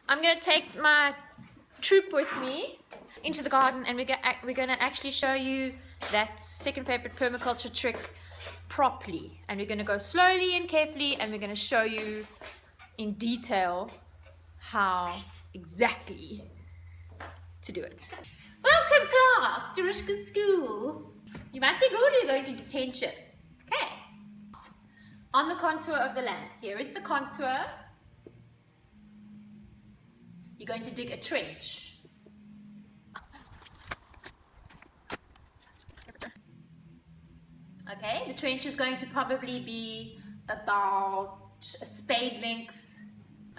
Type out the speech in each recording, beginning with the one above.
I'm going to take my troop with me into the garden, and we're going to actually show you that second favorite permaculture trick properly. And we're going to go slowly and carefully, and we're going to show you in detail how exactly to do it. Welcome class to Rushka school. You must be good or you're going to detention. Okay. On the contour of the land. Here is the contour. You're going to dig a trench. Okay, the trench is going to probably be about a spade length.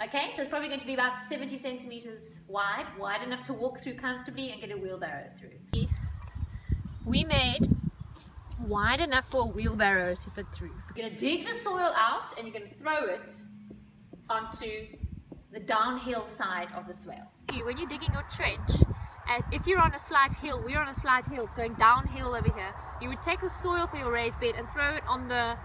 Okay, so it's probably going to be about 70 centimeters wide enough to walk through comfortably and get a wheelbarrow through. We made wide enough for a wheelbarrow to fit through. You're going to dig the soil out and you're going to throw it onto the downhill side of the swale. When you're digging your trench, and if you're on a slight hill, we're on a slight hill, it's going downhill over here, you would take the soil for your raised bed and throw it on the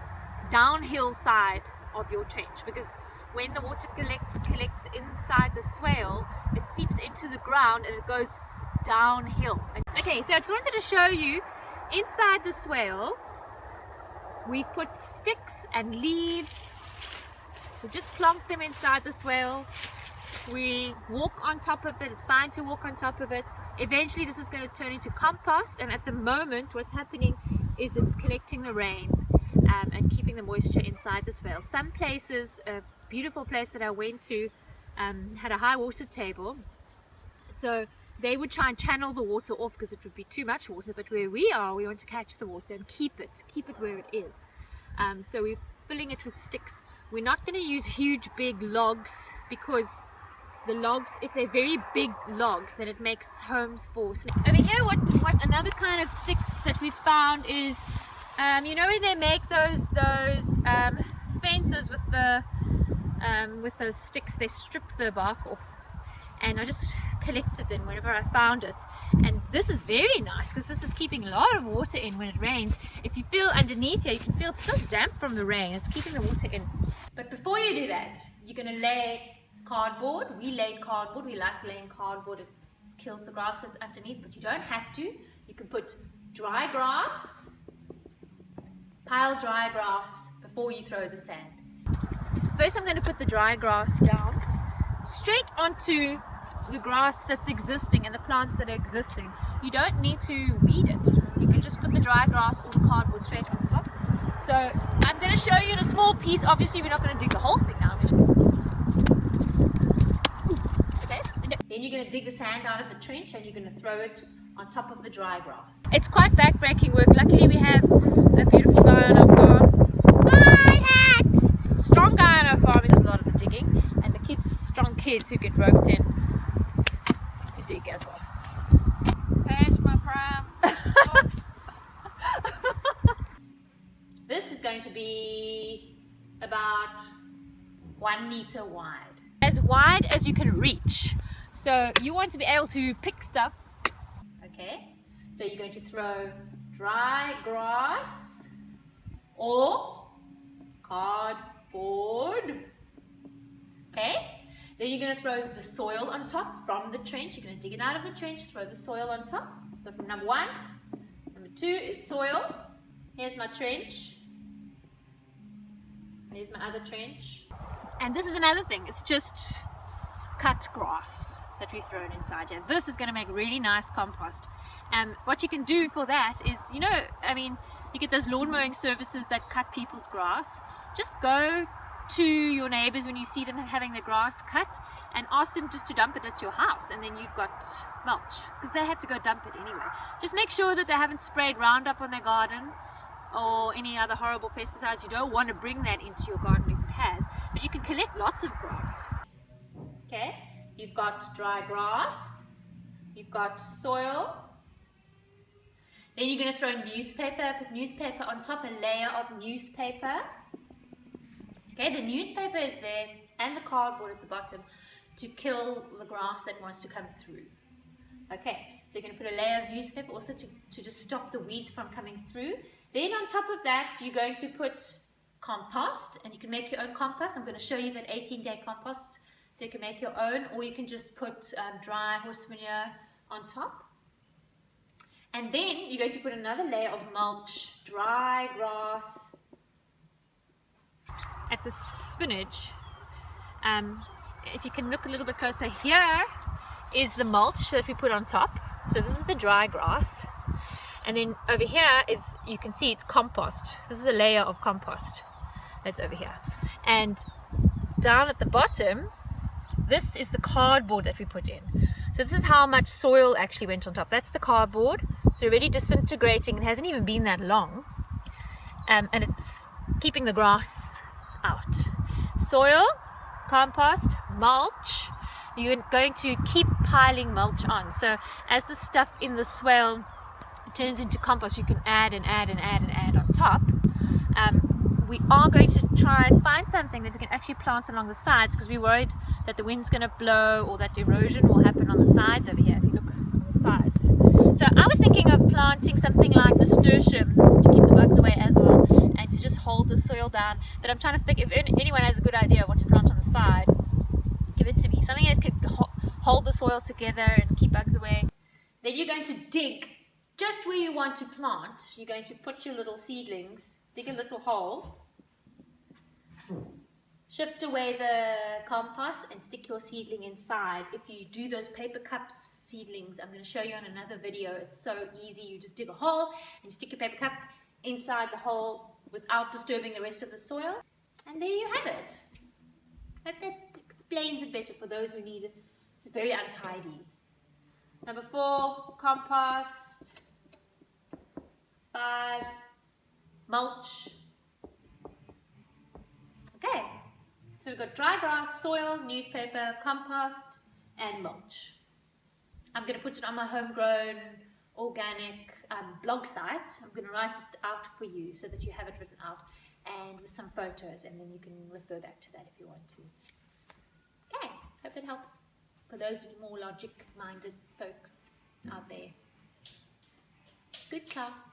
downhill side of your trench, because when the water collects inside the swale, it seeps into the ground and it goes downhill. Okay, so I just wanted to show you inside the swale, we've put sticks and leaves. We just plonk them inside the swale. We walk on top of it. It's fine to walk on top of it. Eventually this is going to turn into compost, and at the moment what's happening is it's collecting the rain and keeping the moisture inside the swale. Some places, a beautiful place that I went to had a high water table, so they would try and channel the water off because it would be too much water, but where we are, we want to catch the water and keep it where it is. So we're filling it with sticks. We're not going to use huge big logs, because the logs, if they're very big logs, then it makes homes for snakes. Over here, what another kind of sticks that we found is, you know, when they make those fences with those sticks, they strip the bark off, and I just collected them whenever I found it. And this is very nice because this is keeping a lot of water in when it rains. If you feel underneath here, you can feel it's still damp from the rain. It's keeping the water in. But before you do that, you're going to lay cardboard. We laid cardboard. We like laying cardboard. It kills the grass that's underneath, but you don't have to. You can put dry grass, pile dry grass before you throw the sand. First I'm going to put the dry grass down straight onto the grass that's existing and the plants that are existing. You don't need to weed it. You can just put the dry grass or the cardboard straight on top. So I'm going to show you in a small piece. Obviously we're not going to dig the whole thing now. Okay. Then you're going to dig the sand out of the trench and you're going to throw it on top of the dry grass. It's quite back-breaking work. Luckily we have a beautiful guy on our farm. My hat! Strong guy on our farm who does a lot of the digging, and the kids, strong kids who get roped in to dig as well. Crash my pram. This is going to be about 1 meter wide. As wide as you can reach. So you want to be able to pick stuff. Okay, so you're going to throw dry grass or cardboard. Okay, then you're going to throw the soil on top from the trench. You're going to dig it out of the trench, throw the soil on top. So from number 1, number 2 is soil. Here's my trench. Here's my other trench. And this is another thing, it's just cut grass that we've thrown inside here. This is going to make really nice compost. And what you can do for that is, you know, I mean, you get those lawn mowing services that cut people's grass. Just go to your neighbors when you see them having their grass cut and ask them just to dump it at your house, and then you've got mulch, because they have to go dump it anyway. Just make sure that they haven't sprayed Roundup on their garden or any other horrible pesticides. You don't want to bring that into your garden if it has, but you can collect lots of grass. Okay, you've got dry grass, you've got soil, then you're going to throw newspaper, put newspaper on top, a layer of newspaper. Okay, the newspaper is there and the cardboard at the bottom to kill the grass that wants to come through. Okay, so you're going to put a layer of newspaper also to just stop the weeds from coming through. Then on top of that, you're going to put compost, and you can make your own compost. I'm going to show you that 18-day compost So you can make your own, or you can just put dry horse manure on top. And then you're going to put another layer of mulch, dry grass. At the spinach, if you can look a little bit closer, here is the mulch that we put on top. So this is the dry grass. And then over here is, you can see it's compost. This is a layer of compost that's over here. And down at the bottom, this is the cardboard that we put in. So this is how much soil actually went on top. That's the cardboard. It's already disintegrating. It hasn't even been that long. And it's keeping the grass out. Soil, compost, mulch. You're going to keep piling mulch on. So as the stuff in the swale turns into compost, you can add and add and add and add on top. We are going to try and find something that we can actually plant along the sides, because we're worried that the wind's going to blow or that erosion will happen on the sides over here, if you look on the sides. So I was thinking of planting something like nasturtiums to keep the bugs away as well, and to just hold the soil down. But I'm trying to think, if anyone has a good idea of what to plant on the side, give it to me. Something that could hold the soil together and keep bugs away. Then you're going to dig just where you want to plant. You're going to put your little seedlings, dig a little hole, shift away the compost and stick your seedling inside. If you do those paper cup seedlings, I'm going to show you on another video. It's so easy. You just dig a hole and you stick your paper cup inside the hole without disturbing the rest of the soil. And there you have it. Hope that explains it better for those who need it. It's very untidy. Number 4, compost. 5, mulch. Okay, so we've got dry grass, soil, newspaper, compost, and mulch. I'm going to put it on my homegrown organic blog site. I'm going to write it out for you so that you have it written out, and with some photos, and then you can refer back to that if you want to. Okay, hope it helps for those more logic-minded folks out there. Good class.